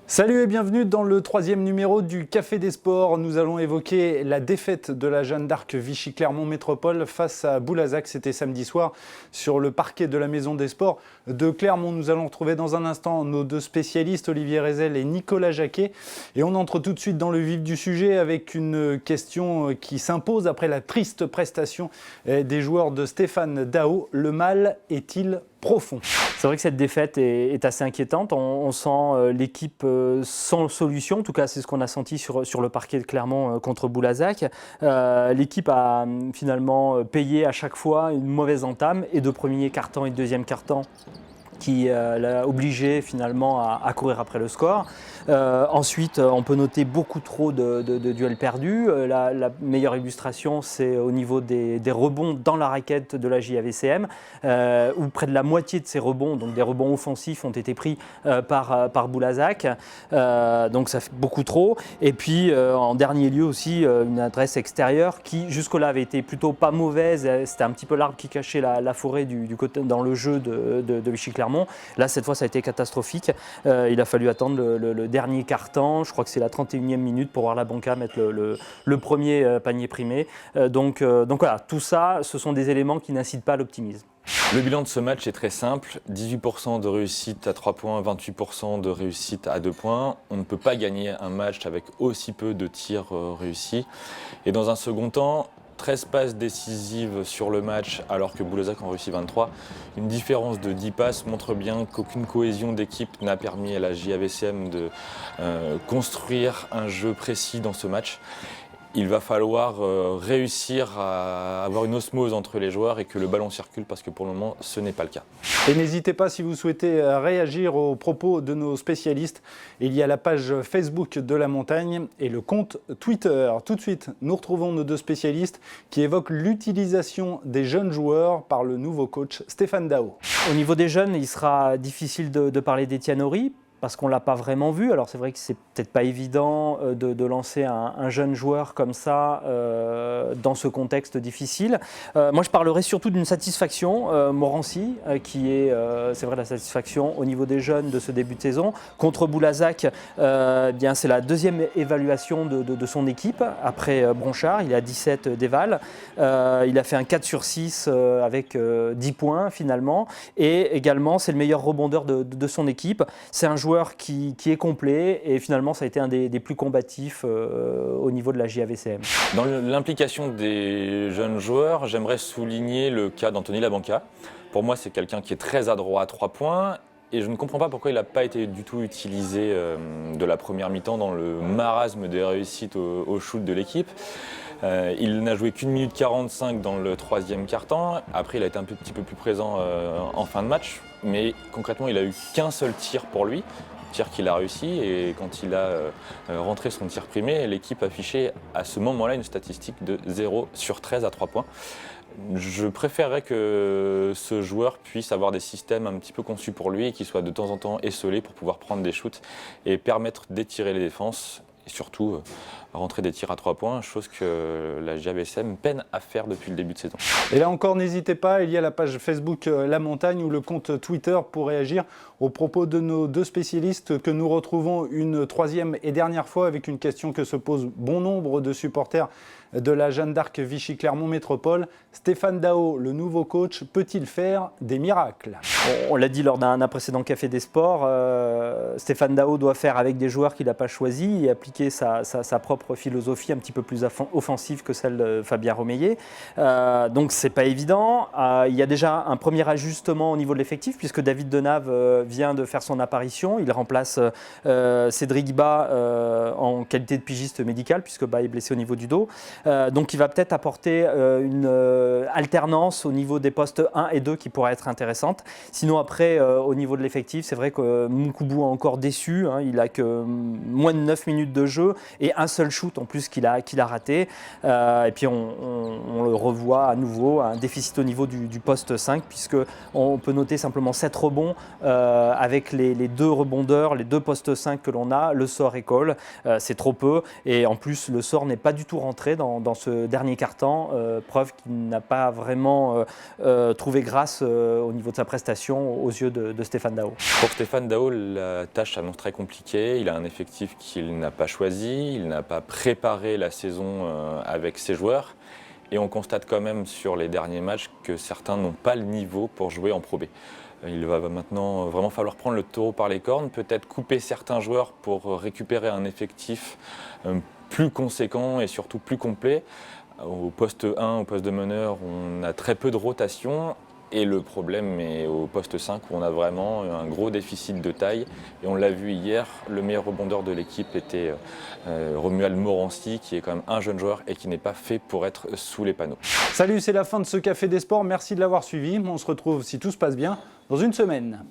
Salut et bienvenue dans le 3e numéro du Café des Sports. Nous allons évoquer la défaite de la Jeanne d'Arc Vichy Clermont Métropole face à Boulazac. C'était samedi soir sur le parquet de la Maison des Sports de Clermont. Nous allons retrouver dans un instant nos deux spécialistes, Olivier Rezel et Nicolas Jacquet. Et on entre tout de suite dans le vif du sujet avec une question qui s'impose après la triste prestation des joueurs de Stéphane Daho. Le mal est-il profond? C'est vrai que cette défaite est assez inquiétante. On sent l'équipe sans solution. En tout cas, c'est ce qu'on a senti sur le parquet de Clermont contre Boulazac. L'équipe a finalement payé à chaque fois une mauvaise entame et de premier quart-temps et de deuxième quart-temps qui l'a obligé finalement à courir après le score. Ensuite, on peut noter beaucoup trop de duels perdus. La meilleure illustration, c'est au niveau des rebonds dans la raquette de la JAVCM, où près de la moitié de ces rebonds, donc des rebonds offensifs, ont été pris par Boulazac. Donc ça fait beaucoup trop. Et puis, en dernier lieu aussi, une adresse extérieure qui, jusque-là, avait été plutôt pas mauvaise. C'était un petit peu l'arbre qui cachait la forêt du côté, dans le jeu de Vichy Clermont. Là, cette fois, ça a été catastrophique. Il a fallu attendre le dernier quart-temps. Je crois que c'est la 31e minute pour voir la Banca mettre le premier panier primé. Donc voilà, tout ça, ce sont des éléments qui n'incitent pas à l'optimisme. Le bilan de ce match est très simple, 18% de réussite à 3 points, 28% de réussite à 2 points. On ne peut pas gagner un match avec aussi peu de tirs réussis. Et dans un second temps, 13 passes décisives sur le match alors que Boulazac en réussit 23. Une différence de 10 passes montre bien qu'aucune cohésion d'équipe n'a permis à la JAVCM de construire un jeu précis dans ce match. Il va falloir réussir à avoir une osmose entre les joueurs et que le ballon circule parce que pour le moment, ce n'est pas le cas. Et n'hésitez pas si vous souhaitez réagir aux propos de nos spécialistes. Il y a la page Facebook de la Montagne et le compte Twitter. Tout de suite, nous retrouvons nos deux spécialistes qui évoquent l'utilisation des jeunes joueurs par le nouveau coach Stéphane Daho. Au niveau des jeunes, il sera difficile de parler d'Étienne Horry, parce qu'on ne l'a pas vraiment vu. Alors c'est vrai que c'est peut-être pas évident de lancer un jeune joueur comme ça dans ce contexte difficile. Moi je parlerai surtout d'une satisfaction, Morancy, qui est, c'est vrai, la satisfaction au niveau des jeunes de ce début de saison. Contre Boulazac, bien, c'est la deuxième évaluation de son équipe, après Bronchard, il est à 17 d'éval. Il a fait un 4 sur 6 avec 10 points finalement. Et également, c'est le meilleur rebondeur de son équipe. C'est un joueur qui est complet et finalement ça a été un des plus combatifs au niveau de la JAVCM. Dans l'implication des jeunes joueurs, j'aimerais souligner le cas d'Anthony Labanca. Pour moi, c'est quelqu'un qui est très adroit à 3 points et je ne comprends pas pourquoi il n'a pas été du tout utilisé de la première mi-temps dans le marasme des réussites au shoot de l'équipe. Il n'a joué qu'1 minute 45 dans le 3e quart-temps. Après, il a été un petit peu plus présent en fin de match. Mais concrètement, il n'a eu qu'un seul tir pour lui, tir qu'il a réussi. Et quand il a rentré son tir primé, l'équipe affichait à ce moment-là une statistique de 0 sur 13 à 3 points. Je préférerais que ce joueur puisse avoir des systèmes un petit peu conçus pour lui et qu'il soit de temps en temps esselé pour pouvoir prendre des shoots et permettre d'étirer les défenses. Et surtout, rentrer des tirs à 3 points, chose que la JAVCM peine à faire depuis le début de saison. Et là encore, n'hésitez pas, il y a la page Facebook La Montagne ou le compte Twitter pour réagir aux propos de nos deux spécialistes que nous retrouvons une troisième et dernière fois avec une question que se posent bon nombre de supporters de la Jeanne d'Arc Vichy Clermont Métropole. Stéphane Daho, le nouveau coach, peut-il faire des miracles? On l'a dit lors d'un précédent Café des Sports, Stéphane Daho doit faire avec des joueurs qu'il n'a pas choisis et appliquer sa propre philosophie un petit peu plus offensive que celle de Fabien Romeyer. Donc c'est pas évident. Il y a déjà un premier ajustement au niveau de l'effectif puisque David Denave vient de faire son apparition. Il remplace Cédric Bas en qualité de pigiste médical puisque Bas est blessé au niveau du dos. Donc il va peut-être apporter une alternance au niveau des postes 1 et 2 qui pourrait être intéressante. Sinon après, au niveau de l'effectif, c'est vrai que Moukoubou a encore déçu. Il n'a que moins de 9 minutes de jeu et un seul shoot en plus qu'il a raté. Et puis on le revoit à nouveau, un déficit au niveau du poste 5 puisqu'on peut noter simplement 7 rebonds avec les 2 rebondeurs, les 2 postes 5 que l'on a, le sort et Cole. C'est trop peu et en plus le sort n'est pas du tout rentré dans dans ce dernier quart-temps, preuve qu'il n'a pas vraiment trouvé grâce au niveau de sa prestation aux yeux de Stéphane Daho. Pour Stéphane Daho, la tâche s'annonce très compliquée. Il a un effectif qu'il n'a pas choisi, il n'a pas préparé la saison avec ses joueurs. Et on constate quand même sur les derniers matchs que certains n'ont pas le niveau pour jouer en Pro B. Il va maintenant vraiment falloir prendre le taureau par les cornes, peut-être couper certains joueurs pour récupérer un effectif plus conséquent et surtout plus complet. Au poste 1, au poste de meneur, on a très peu de rotation. Et le problème est au poste 5 où on a vraiment un gros déficit de taille. Et on l'a vu hier, le meilleur rebondeur de l'équipe était Romuald Morancy, qui est quand même un jeune joueur et qui n'est pas fait pour être sous les panneaux. Salut, c'est la fin de ce Café des Sports. Merci de l'avoir suivi. On se retrouve, si tout se passe bien, dans une semaine.